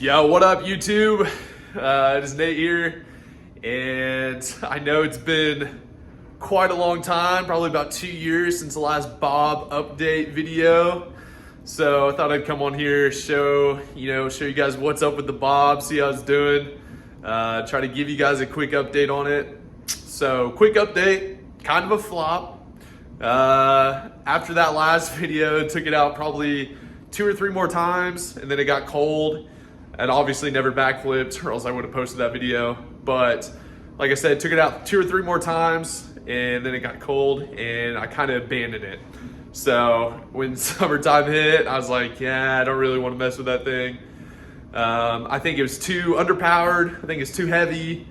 Yo, what up YouTube? It is Nate here, and I know it's been quite a long time, probably about 2 years since the last B.O.B update video. So I thought I'd come on here, show you guys what's up with the B.O.B, see how it's doing, try to give you guys a quick update on it. So quick update, kind of a flop. After that last video, took it out probably 2 or 3 more times, and then it got cold. And obviously never backflipped, or else I would have posted that video. But like I said, took it out 2 or 3 more times, and then it got cold, and I kind of abandoned it. So when summertime hit, I was like, yeah, I don't really want to mess with that thing. I think it was too underpowered. I think it's too heavy,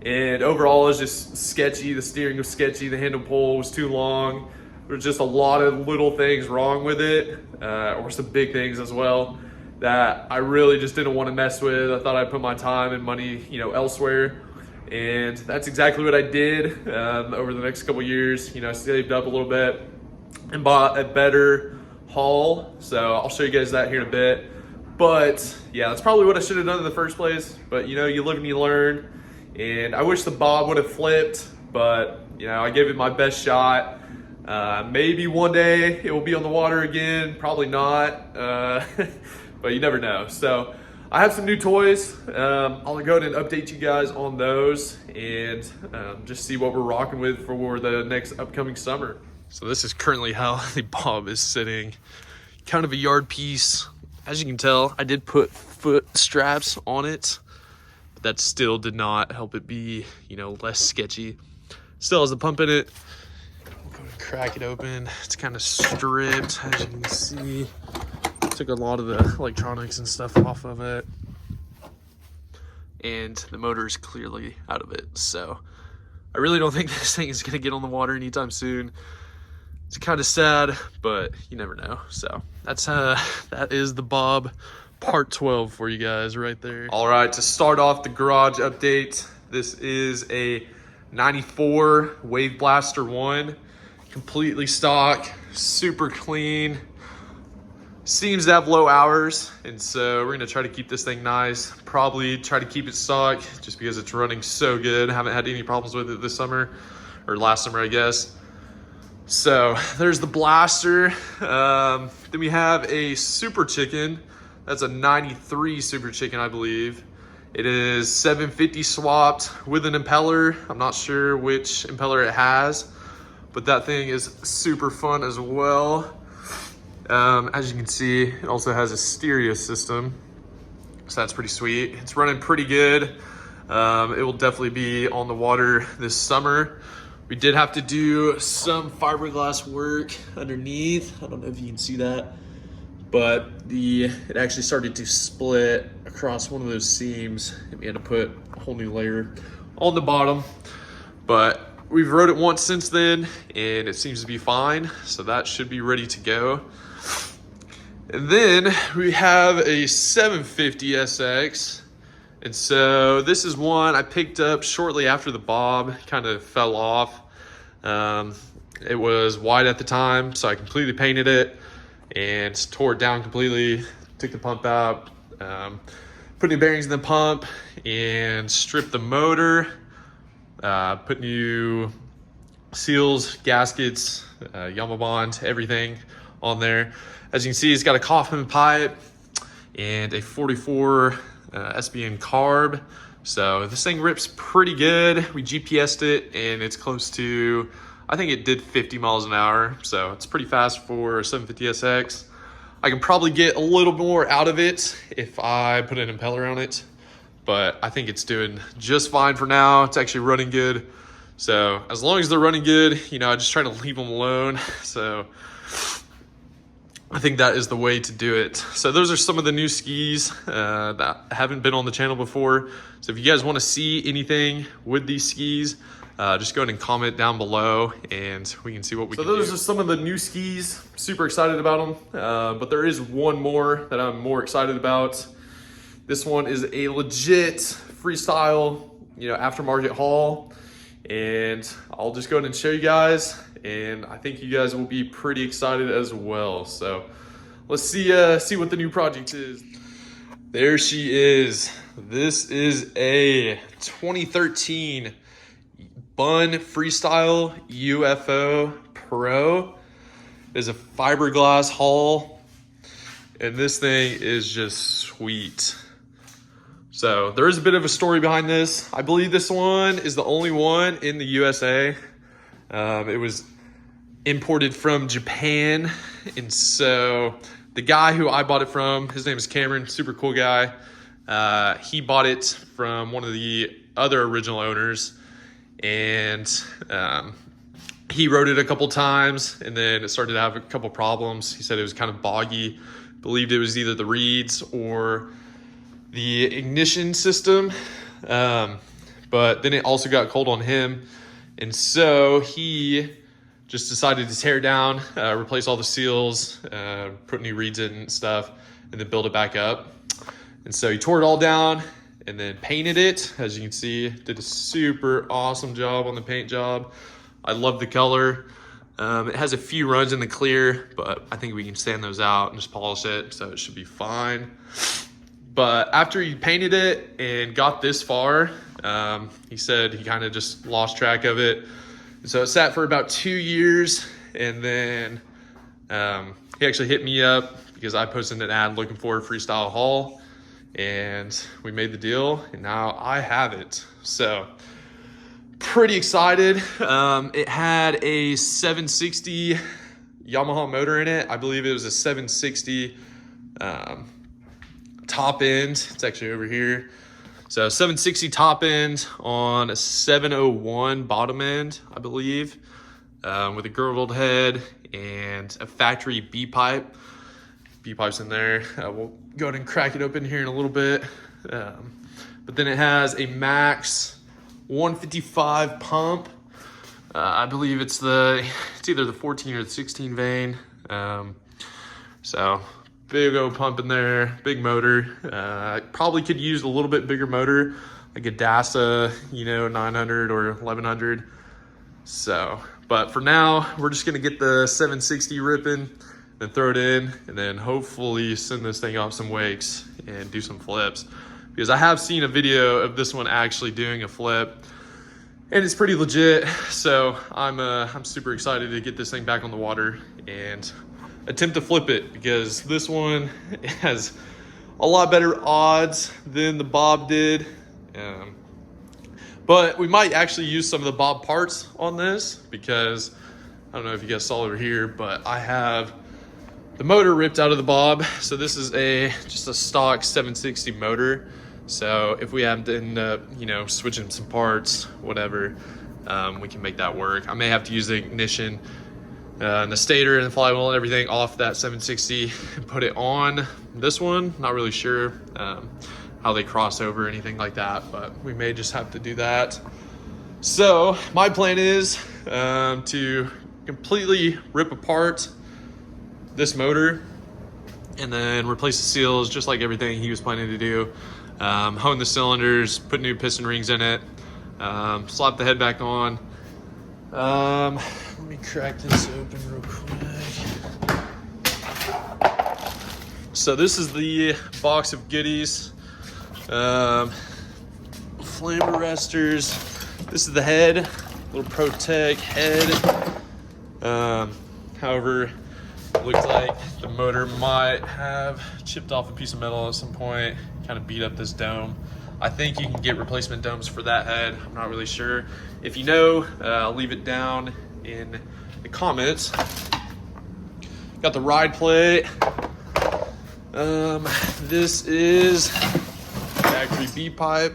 and overall it was just sketchy. The steering was sketchy. The handle pull was too long. There was just a lot of little things wrong with it, or some big things as well, that I really just didn't want to mess with. I thought I'd put my time and money, elsewhere. And that's exactly what I did. Over the next couple years, I saved up a little bit and bought a better hull. So I'll show you guys that here in a bit. But yeah, that's probably what I should have done in the first place. But you live and you learn. And I wish the B.O.B would have flipped, but I gave it my best shot. Maybe one day it will be on the water again, probably not. But you never know. So I have some new toys. I'll go ahead and update you guys on those and just see what we're rocking with for the next upcoming summer. So this is currently how the B.O.B is sitting. Kind of a yard piece. As you can tell, I did put foot straps on it, but that still did not help it be, less sketchy. Still has the pump in it. I'm going to crack it open. It's kind of stripped, as you can see. Took a lot of the electronics and stuff off of it, and the motor is clearly out of it. So I really don't think this thing is going to get on the water anytime soon. It's kind of sad, but you never know. So that is the B.O.B part 12 for you guys right there. All right, to start off the garage update, this is a 94 Wave Blaster 1, completely stock, super clean. Seems to have low hours, and so we're gonna try to keep this thing nice. Probably try to keep it stock just because it's running so good. Haven't had any problems with it this summer, or last summer, I guess. So there's the Blaster. Then we have a Super Chicken. That's a 93 Super Chicken, I believe. It is 750 swapped with an impeller. I'm not sure which impeller it has, but that thing is super fun as well. As you can see, it also has a stereo system, so that's pretty sweet. It's running pretty good. It will definitely be on the water this summer. We did have to do some fiberglass work underneath. I don't know if you can see that, but it actually started to split across one of those seams, and we had to put a whole new layer on the bottom. But we've rode it once since then, and it seems to be fine, so that should be ready to go. And then we have a 750 SX. And so this is one I picked up shortly after the B.O.B kind of fell off. It was white at the time, so I completely painted it and tore it down completely. Took the pump out, put new bearings in the pump, and stripped the motor. Put new seals, gaskets, Bond, everything on there. As you can see, it's got a coffin pipe and a 44 SBN carb. So this thing rips pretty good. We GPS'd it, and it's close to, I think it did 50 miles an hour. So it's pretty fast for a 750 SX. I can probably get a little more out of it if I put an impeller on it, but I think it's doing just fine for now. It's actually running good. So as long as they're running good, I just try to leave them alone. So I think that is the way to do it. So those are some of the new skis that haven't been on the channel before. So if you guys want to see anything with these skis, just go ahead and comment down below, and we can see what we can do. So those are some of the new skis. Super excited about them. But there is one more that I'm more excited about. This one is a legit freestyle, aftermarket haul. And I'll just go ahead and show you guys, and I think you guys will be pretty excited as well. So let's see what the new project is. There she is. This is a 2013 Bun Freestyle UFO Pro. It is a fiberglass hull, and this thing is just sweet. So there is a bit of a story behind this. I believe this one is the only one in the USA. It was imported from Japan, and so the guy who I bought it from, his name is Cameron, super cool guy. He bought it from one of the other original owners, and he rode it a couple times, and then it started to have a couple problems. He said it was kind of boggy, believed it was either the reeds or the ignition system, but then it also got cold on him, and so he just decided to tear it down, replace all the seals, put new reeds in and stuff, and then build it back up. And so he tore it all down and then painted it. As you can see, did a super awesome job on the paint job. I love the color. It has a few runs in the clear, but I think we can sand those out and just polish it, so it should be fine. But after he painted it and got this far, he said he kind of just lost track of it. So it sat for about 2 years, and then he actually hit me up because I posted an ad looking for a freestyle haul, and we made the deal, and now I have it. So pretty excited. It had a 760 Yamaha motor in it. I believe it was a 760 top end. It's actually over here. So 760 top end on a 701 bottom end, I believe, with a girdled head and a factory B pipe. B pipe's in there. We'll go ahead and crack it open here in a little bit. But then it has a max 155 pump. I believe it's either the 14 or the 16 vein. So big old pump in there, big motor. Probably could use a little bit bigger motor, like a DASA, 900 or 1100. So, but for now, we're just gonna get the 760 ripping, then throw it in, and then hopefully send this thing off some wakes and do some flips. Because I have seen a video of this one actually doing a flip, and it's pretty legit. So I'm super excited to get this thing back on the water and attempt to flip it, because this one has a lot better odds than the Bob did. But we might actually use some of the Bob parts on this, because I don't know if you guys saw over here, but I have the motor ripped out of the Bob. So this is just a stock 760 motor. So if we have to end up, switching some parts, whatever, we can make that work. I may have to use the ignition and the stator and the flywheel and everything off that 760 and put it on this one. Not really sure how they cross over or anything like that, but we may just have to do that. So my plan is to completely rip apart this motor and then replace the seals, just like everything he was planning to do. Hone the cylinders, put new piston rings in it, slap the head back on. Let me crack this open real quick. So this is the box of goodies. Flame arresters. This is the head, little ProTech head. However, it looks like the motor might have chipped off a piece of metal at some point, kind of beat up this dome. I think you can get replacement domes for that head. I'm not really sure. If you know, I'll leave it down in the comments. Got the ride plate. This is factory B pipe.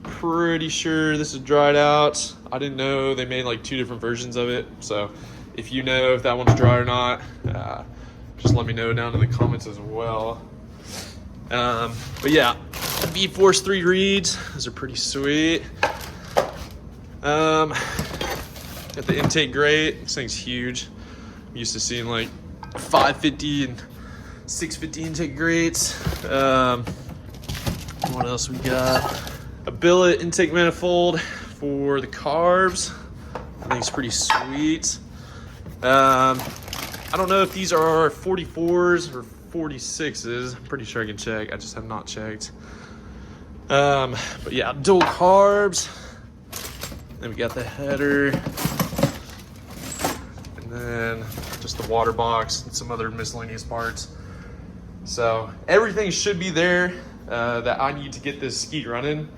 Pretty sure this is dried out. I didn't know they made like 2 different versions of it. So if you know if that one's dry or not, just let me know down in the comments as well. But yeah, B-Force 3 reeds. Those are pretty sweet. Got the intake grate. This thing's huge. I'm used to seeing like 550 and 650 intake grates. What else we got? A billet intake manifold for the carbs. I think it's pretty sweet. I don't know if these are 44s or 46s. I'm pretty sure I can check. I just have not checked. But yeah, dual carbs. Then we got the header. And then just the water box and some other miscellaneous parts. So everything should be there that I need to get this ski running.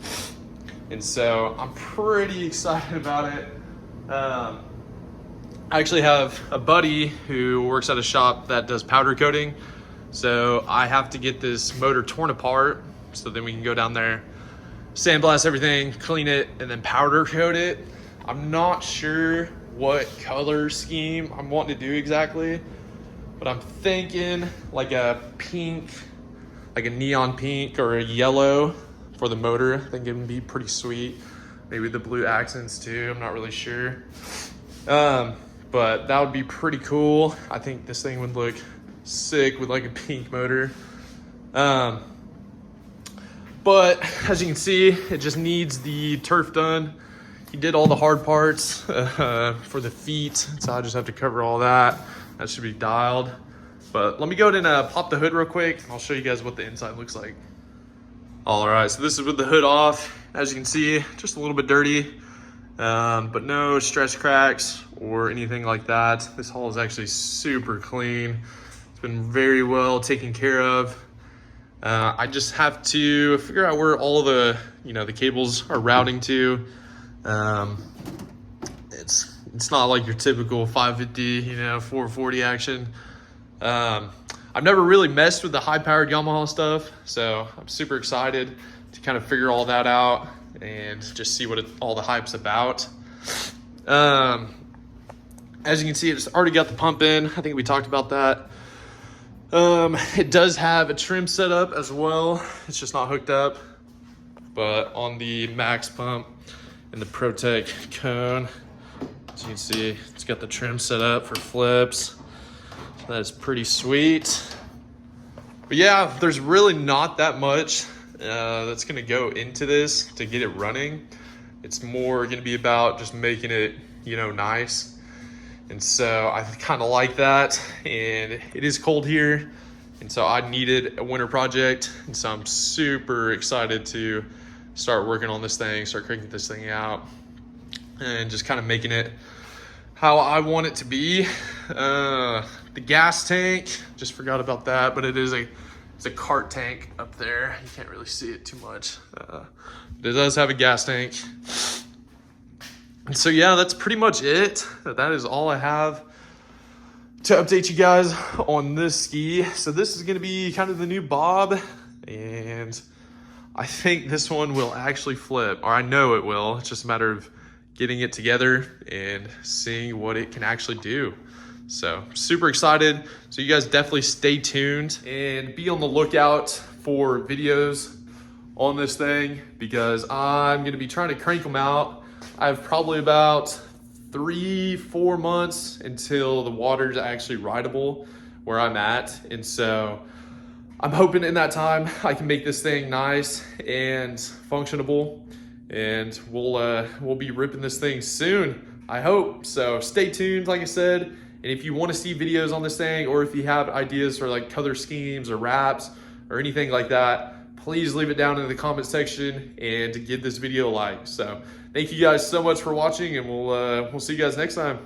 And so I'm pretty excited about it. I actually have a buddy who works at a shop that does powder coating. So I have to get this motor torn apart so then we can go down there, sandblast everything, clean it, and then powder coat it. I'm not sure what color scheme I'm wanting to do exactly, but I'm thinking like a pink, like a neon pink or a yellow for the motor. I think it would be pretty sweet. Maybe the blue accents too, I'm not really sure. But that would be pretty cool. I think this thing would look sick with like a pink motor. But as you can see, it just needs the turf done. He did all the hard parts for the feet, so I just have to cover all that. That should be dialed. But let me go ahead and pop the hood real quick. I'll show you guys what the inside looks like. All right, so this is with the hood off. As you can see, just a little bit dirty, but no stretch cracks or anything like that. This hull is actually super clean. It's been very well taken care of. I just have to figure out where all the, the cables are routing to. It's not like your typical 550, 440 action. I've never really messed with the high-powered Yamaha stuff, so I'm super excited to kind of figure all that out and just see what all the hype's about. As you can see, it's already got the pump in. I think we talked about that. It does have a trim set up as well. It's just not hooked up, but on the max pump and the ProTech cone, as you can see, it's got the trim set up for flips. That is pretty sweet. But yeah, there's really not that much that's gonna go into this to get it running. It's more gonna be about just making it, nice. And so I kind of like that. And it is cold here. And so I needed a winter project. And so I'm super excited to start working on this thing, start cranking this thing out, and just kind of making it how I want it to be. The gas tank, just forgot about that, but it's a cart tank up there. You can't really see it too much. But it does have a gas tank. And so yeah, that's pretty much it. That is all I have to update you guys on this ski. So this is gonna be kind of the new Bob, and I think this one will actually flip, or I know it will. It's just a matter of getting it together and seeing what it can actually do. So super excited. So you guys definitely stay tuned and be on the lookout for videos on this thing, because I'm gonna be trying to crank them out. I have probably about 3-4 months until the water's actually rideable where I'm at. And so I'm hoping in that time I can make this thing nice and functionable, and we'll be ripping this thing soon, I hope. So stay tuned, like I said. And if you want to see videos on this thing, or if you have ideas for like color schemes or wraps or anything like that, please leave it down in the comment section and give this video a like. So thank you guys so much for watching, and we'll see you guys next time.